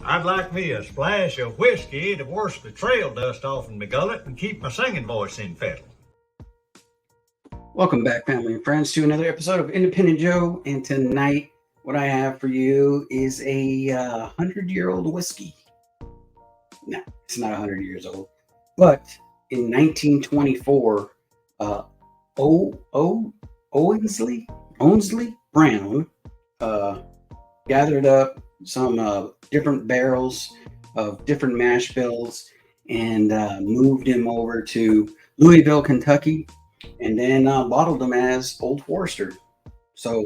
I'd like me a splash of whiskey to wash the trail dust off in my gullet and keep my singing voice in fettle. Welcome back, family and friends, to another episode of Independent Joe. And tonight, what I have for you is a 100-year-old whiskey. No, it's not 100 years old. But in 1924, uh, Owensley Brown gathered up some different barrels of different mash bills and moved them over to Louisville, Kentucky, and then bottled them as Old Forester. So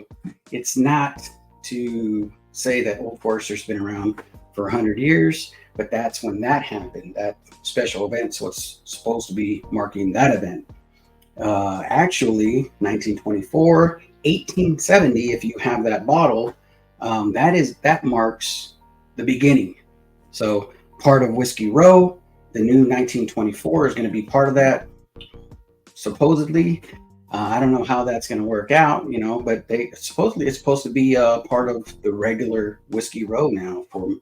it's not to say that Old Forester's been around for 100 years, but that's when that happened. That special event was supposed to be marking that event. Actually, 1924, 1870, if you have that bottle, that marks the beginning. So part of Whiskey Row, the new 1924 is going to be part of that. Supposedly, I don't know how that's going to work out, but it's supposed to be part of the regular Whiskey Row now from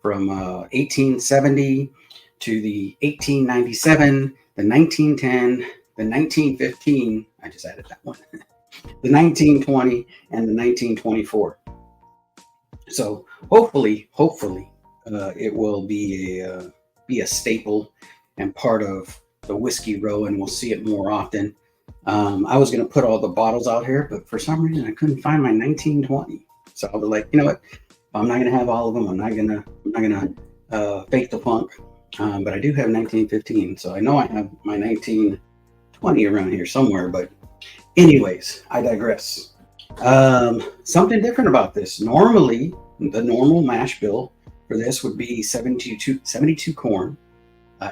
1870 to the 1897, the 1910, the 1915. I just added that one. The 1920 and the 1924. So hopefully, it will be a staple and part of the Whiskey Row, and we'll see it more often. I was going to put all the bottles out here, but for some reason I couldn't find my 1920. So I was like, you know what? I'm not going to have all of them. I'm not going to fake the funk. But I do have 1915, so I know I have my 1920 around here somewhere. But anyways, I digress. Something different about this. Normally, the normal mash bill for this would be 72 corn,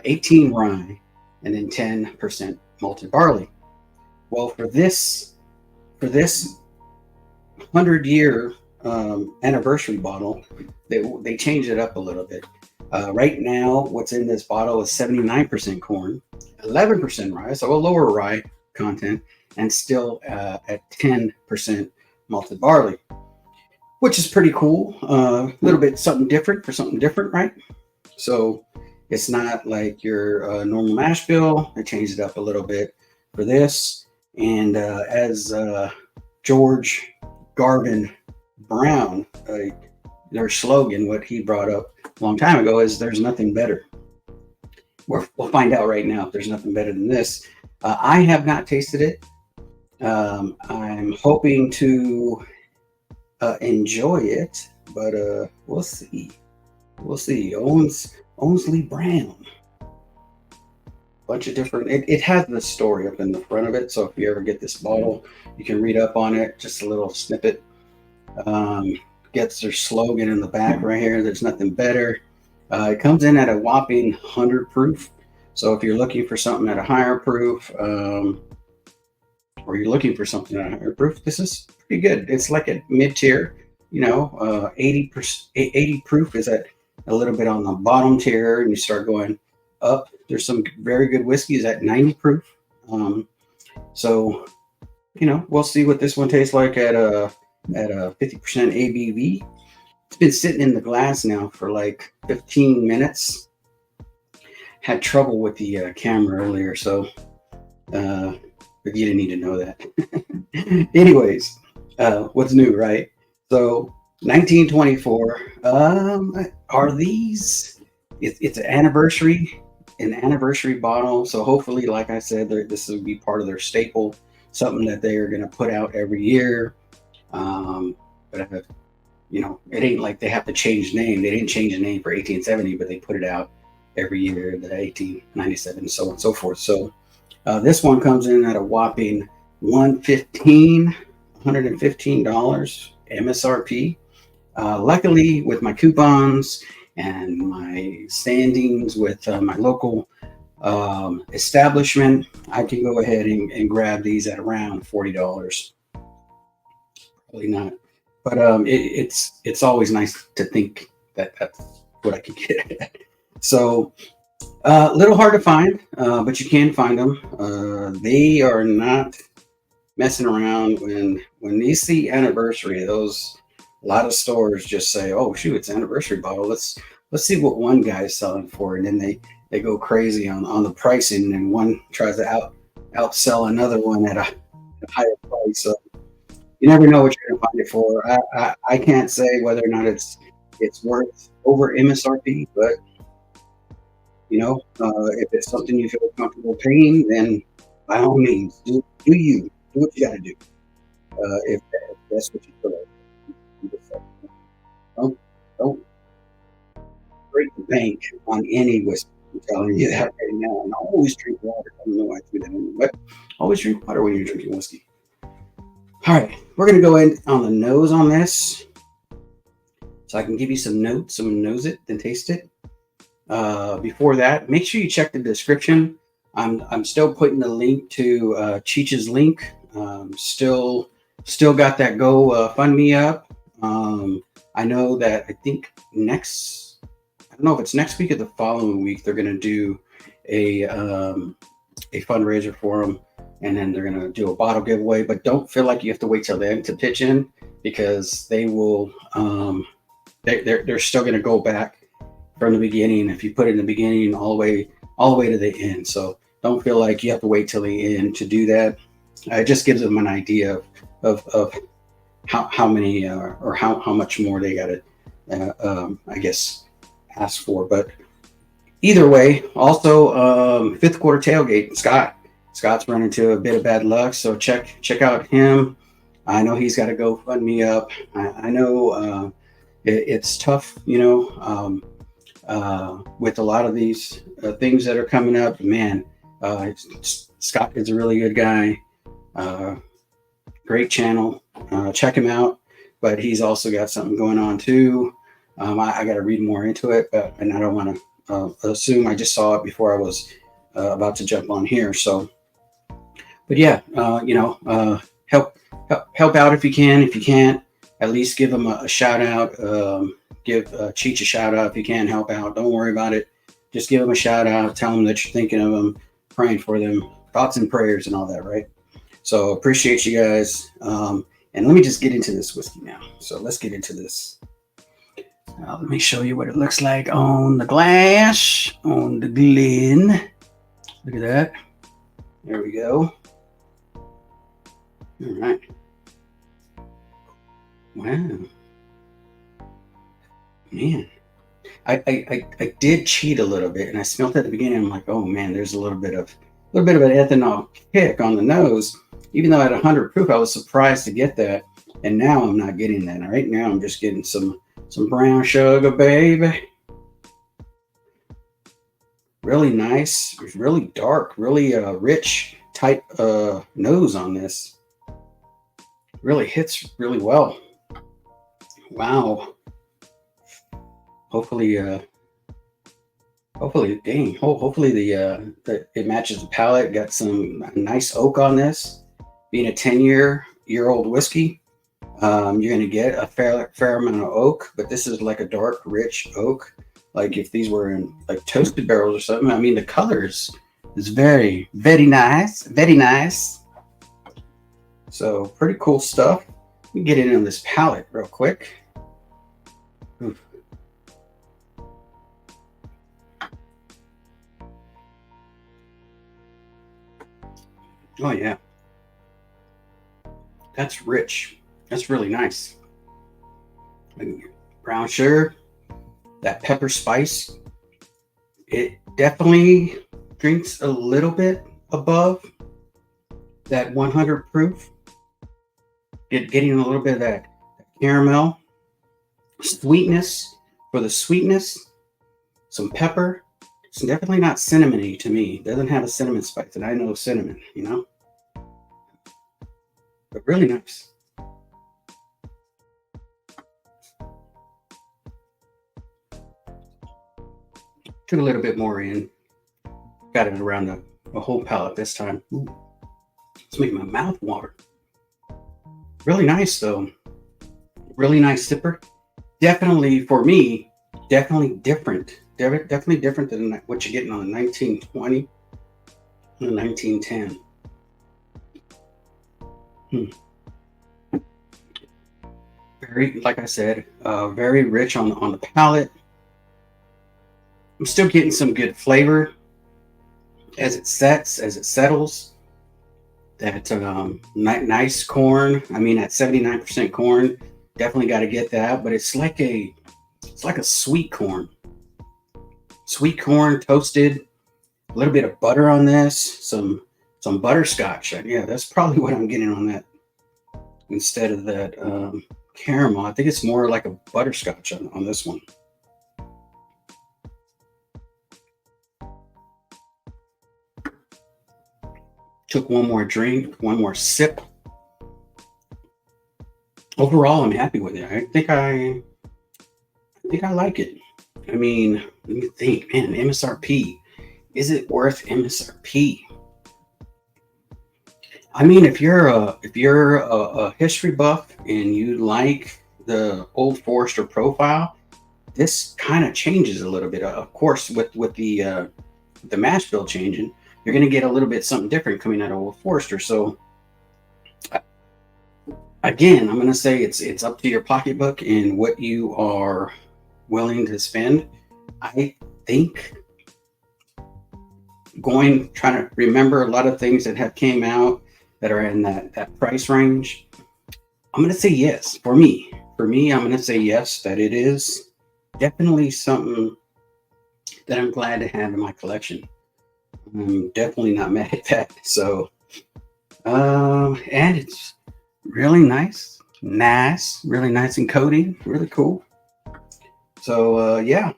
18 rye, and then 10% malted barley. Well, for this 100-year anniversary bottle, they changed it up a little bit. Right now, what's in this bottle is 79% corn, 11% rye, so a lower rye content, and still at 10% malted barley, which is pretty cool. A little bit something different, right? So it's not like your normal mash bill. They changed it up a little bit for this. And as George Garvin Brown, their slogan, what he brought up a long time ago, is there's nothing better. We'll find out right now if there's nothing better than this. I have not tasted it. I'm hoping to enjoy it, but we'll see. Owensley Brown. Bunch of different. It has the story up in the front of it, so if you ever get this bottle, you can read up on it. Just a little snippet. Gets their slogan in the back right here. There's nothing better. It comes in at a whopping 100 proof. So if you're looking for something at a higher proof, or you're looking for something at a higher proof, this is pretty good. It's like a mid-tier. 80 proof is at a little bit on the bottom tier, and you start going up. There's some very good whiskeys at 90 proof. So we'll see what this one tastes like at a 50% ABV. It's been sitting in the glass now for like 15 minutes. Had trouble with the camera earlier, so but you didn't need to know that. Anyways, what's new, right? So 1924. Are these? It's an anniversary bottle. So hopefully, like I said, this will be part of their staple, something that they are going to put out every year. But it ain't like they have to change the name. They didn't change the name for 1870, but they put it out every year, the 1897, so on and so forth. So this one comes in at a whopping $115 MSRP. Luckily, with my coupons and my standings with my local establishment, I can go ahead and grab these at around $40. Probably not, but it's always nice to think that that's what I can get at. So a little hard to find, but you can find them. They are not messing around. When you see anniversary, a lot of stores just say, "Oh shoot, it's anniversary bottle. Let's let's see what one guy is selling for, and then they go crazy on the pricing, and one tries to outsell another one at a higher price. So you never know what you're gonna find it for. I can't say whether or not it's worth over MSRP, but if it's something you feel comfortable paying, then by all means, do what you got to do. If that's what you feel like. Don't break the bank on any whiskey. I'm telling you that right now. And always drink water. I don't know why I threw that in, but always drink water when you're drinking whiskey. All right, we're gonna go in on the nose on this, so I can give you some notes. I'm gonna nose it, then taste it. Before that, make sure you check the description. I'm still putting the link to Cheech's link. Still got that Go Fund Me up. I know that I don't know if it's next week or the following week, they're going to do a fundraiser for them, and then they're going to do a bottle giveaway. But don't feel like you have to wait till then to pitch in, because they will. They're still going to go back from the beginning. If you put it in the beginning all the way to the end, so don't feel like you have to wait till the end to do that. It just gives them an idea of how many or how much more they got to I guess ask for. But either way, also fifth quarter tailgate, Scott's run into a bit of bad luck, so check out him. I know he's got to go fund me up. I know it's tough, with a lot of these things that are coming up. Man, Scott is a really good guy. Great channel. Check him out. But he's also got something going on too. I got to read more into it, and I don't want to assume. I just saw it before I was about to jump on here. So, but yeah, help out if you can. If you can't, at least give him a shout out. Give Cheech a shout out if you can help out. Don't worry about it. Just give him a shout out. Tell him that you're thinking of them, praying for them, thoughts and prayers and all that, right? So appreciate you guys. And let me just get into this whiskey now. So let's get into this. Let me show you what it looks like on the glass, on the Glen. Look at that. There we go. All right. Wow. Man. I did cheat a little bit, and I smelled at the beginning. I'm like, oh man, there's a little bit of an ethanol kick on the nose. Even though at 100 proof, I was surprised to get that, and now I'm not getting that. Right now, I'm just getting some brown sugar, baby. Really nice, really dark, really rich type nose on this. Really hits really well. Wow. Hopefully, dang. Hopefully the it matches the palate. Got some nice oak on this. Being a 10-year-old whiskey, you're gonna get a fair amount of oak, but this is like a dark, rich oak. Like if these were in like toasted barrels or something. I mean, the colors is very, very nice, very nice. So pretty cool stuff. Let me get in on this palate real quick. Oof. Oh yeah, that's rich. That's really nice. Brown sugar, that pepper spice. It definitely drinks a little bit above that 100 proof. Getting a little bit of that caramel sweetness for the sweetness. Some pepper. It's definitely not cinnamony to me. It doesn't have a cinnamon spice, and I know cinnamon, but really nice. Took a little bit more in. Got it around the whole palate this time. Ooh. It's making my mouth water. Really nice though. Really nice sipper. Definitely for me, definitely different. Definitely different than what you're getting on the 1920 and the 1910. Very, like I said, very rich on the palate. I'm still getting some good flavor as it settles. That nice corn. I mean, at 79% corn, definitely got to get that. But it's like a sweet corn. Sweet corn toasted. A little bit of butter on this. Some butterscotch. Yeah, that's probably what I'm getting on that instead of that caramel. I think it's more like a butterscotch on this one. Took one more drink, one more sip. Overall, I'm happy with it. I think I like it. I mean, let me think, man, MSRP. Is it worth MSRP? I mean, if you're a history buff and you like the Old Forester profile, this kind of changes a little bit. Of course, with the mash bill changing, you're going to get a little bit something different coming out of Old Forester. So again, I'm going to say it's up to your pocketbook and what you are willing to spend. I think trying to remember a lot of things that have came out that are in that price range. I'm going to say yes. For me, I'm going to say yes, that it is definitely something that I'm glad to have in my collection. I'm definitely not mad at that. So, and it's really nice, really nice and coating, really cool. So, yeah,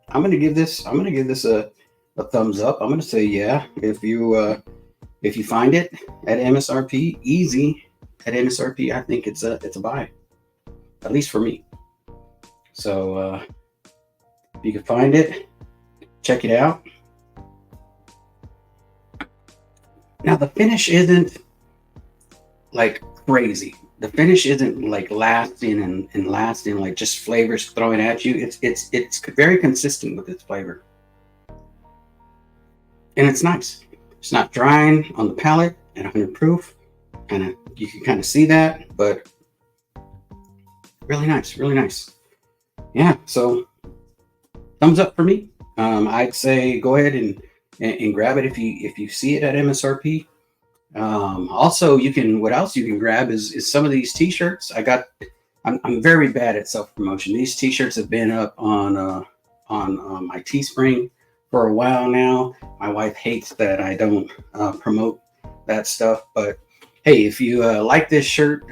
I'm gonna give this a thumbs up. I'm gonna say yeah. If you find it at MSRP, easy at MSRP, I think it's a buy, at least for me. So, if you can find it, check it out. Now the finish isn't like crazy. The finish isn't like lasting and lasting, like just flavors throwing at you. It's very consistent with its flavor, and it's nice. It's not drying on the palate at 100 proof, and you can kind of see that, but really nice, really nice. Yeah, so thumbs up for me. I'd say go ahead and grab it if you see it at MSRP. Also, what else you can grab is some of these t-shirts. I'm very bad at self-promotion. These t-shirts have been up on my Teespring for a while now. My wife hates that I don't promote that stuff, but hey, if you like this shirt,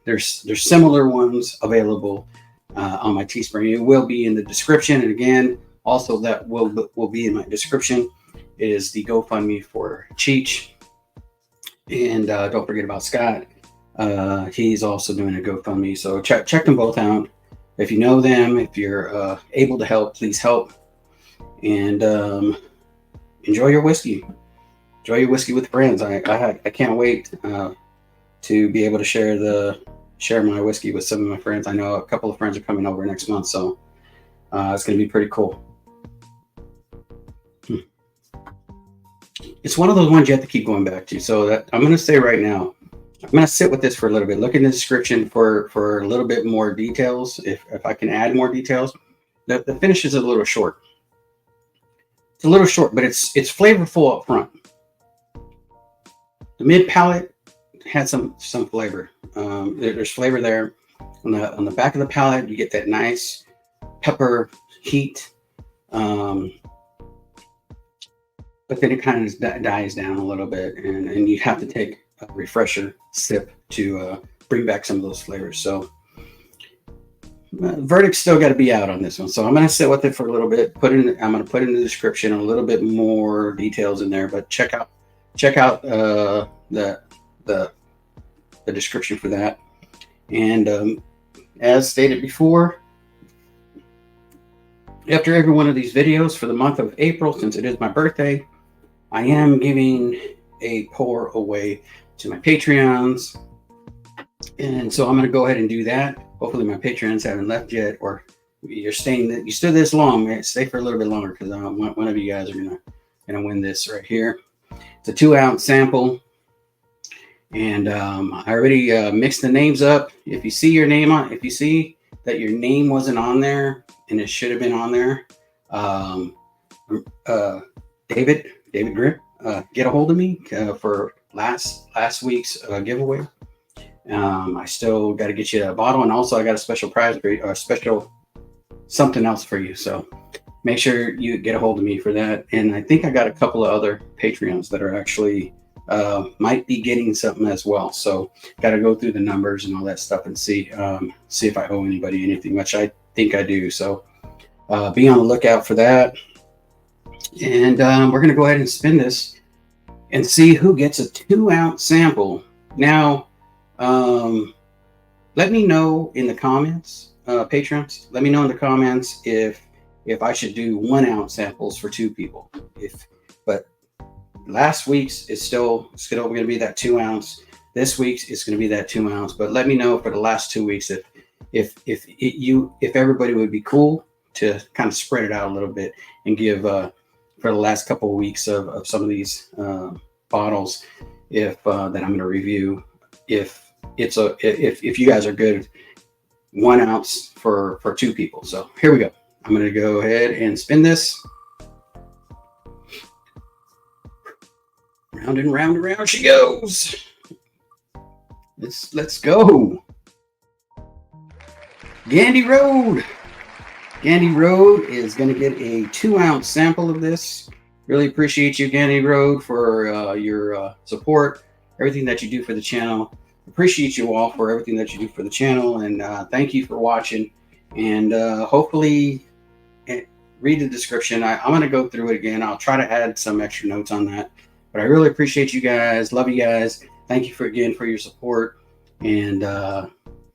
there's similar ones available on my Teespring. It will be in the description, and again, also that will be in my description is the GoFundMe for Cheech. And don't forget about Scott. He's also doing a GoFundMe. So check them both out. If you know them, if you're able to help, please help. And enjoy your whiskey. Enjoy your whiskey with friends. I can't wait to be able to share my whiskey with some of my friends. I know a couple of friends are coming over next month, so it's going to be pretty cool. It's one of those ones you have to keep going back to. So that I'm going to say right now, I'm going to sit with this for a little bit. Look in the description for a little bit more details. If I can add more details, the finish is a little short. It's a little short, but it's flavorful up front. The mid palate had some flavor. There's flavor there. On the back of the palate, you get that nice pepper heat. But then it kind of dies down a little bit, and you have to take a refresher sip to bring back some of those flavors. So verdict's still got to be out on this one. So I'm going to sit with it for a little bit. I'm going to put in the description a little bit more details in there, but check out the description for that. And as stated before, after every one of these videos for the month of April, since it is my birthday, I am giving a pour away to my Patreons. And so I'm going to go ahead and do that. Hopefully my Patreons haven't left yet, or you stood this long, man. Stay for a little bit longer, because one of you guys are going to win this right here. It's a 2-ounce sample. And I already mixed the names up. If you see that your name wasn't on there and it should have been on there, David Grimm, get a hold of me for last week's giveaway. I still got to get you a bottle, and also I got a special prize for you, or special something else for you. So make sure you get a hold of me for that. And I think I got a couple of other Patreons that are actually might be getting something as well. So got to go through the numbers and all that stuff and see if I owe anybody anything, which I think I do. So be on the lookout for that. And we're going to go ahead and spin this and see who gets a 2-ounce sample. Now, let me know in the comments, patrons. Let me know in the comments if I should do 1-ounce samples for 2 people. But last week's is still going to be that 2-ounce. This week's is going to be that 2-ounce. But let me know for the last 2 weeks if everybody would be cool to kind of spread it out a little bit and give for the last couple of weeks of some of these bottles that I'm going to review. If you guys are good, 1 ounce for 2 people. So here we go. I'm going to go ahead and spin this. Round and round and round she goes. Let's go. Gandy Road. Gandy Road is going to get a 2-ounce sample of this. Really appreciate you, Gandy Road, for your support, everything that you do for the channel. Appreciate you all for everything that you do for the channel, and thank you for watching. And hopefully, read the description. I'm going to go through it again. I'll try to add some extra notes on that. But I really appreciate you guys. Love you guys. Thank you for your support. And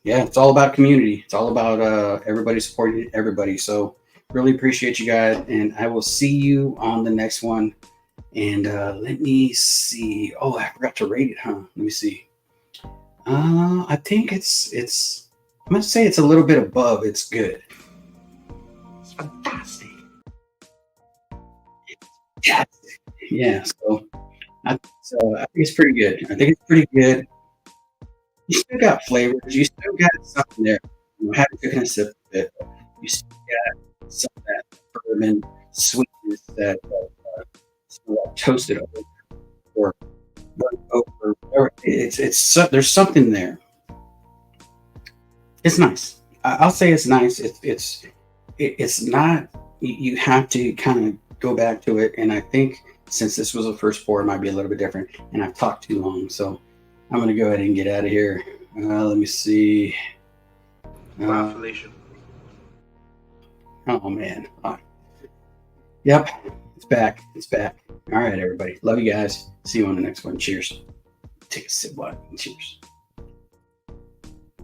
yeah, it's all about community. It's all about everybody supporting everybody. So really appreciate you guys, and I will see you on the next one. And let me see. Oh, I forgot to rate it, huh? Let me see. I think it's I'm gonna say it's a little bit above. It's good. It's fantastic. Yeah. Yeah. So I think it's pretty good. I think it's pretty good. You still got flavors. You still got something there. You have to kind of sip a bit. You still got some of that bourbon sweetness that toasted over or it's there's something there. It's nice. I'll say it's nice. It's not. You have to kind of go back to it, and I think since this was the first pour, it might be a little bit different. And I've talked too long, so I'm going to go ahead and get out of here. Let me see. Oh, man. Yep. It's back. It's back. All right, everybody. Love you guys. See you on the next one. Cheers. Take a sip. Cheers.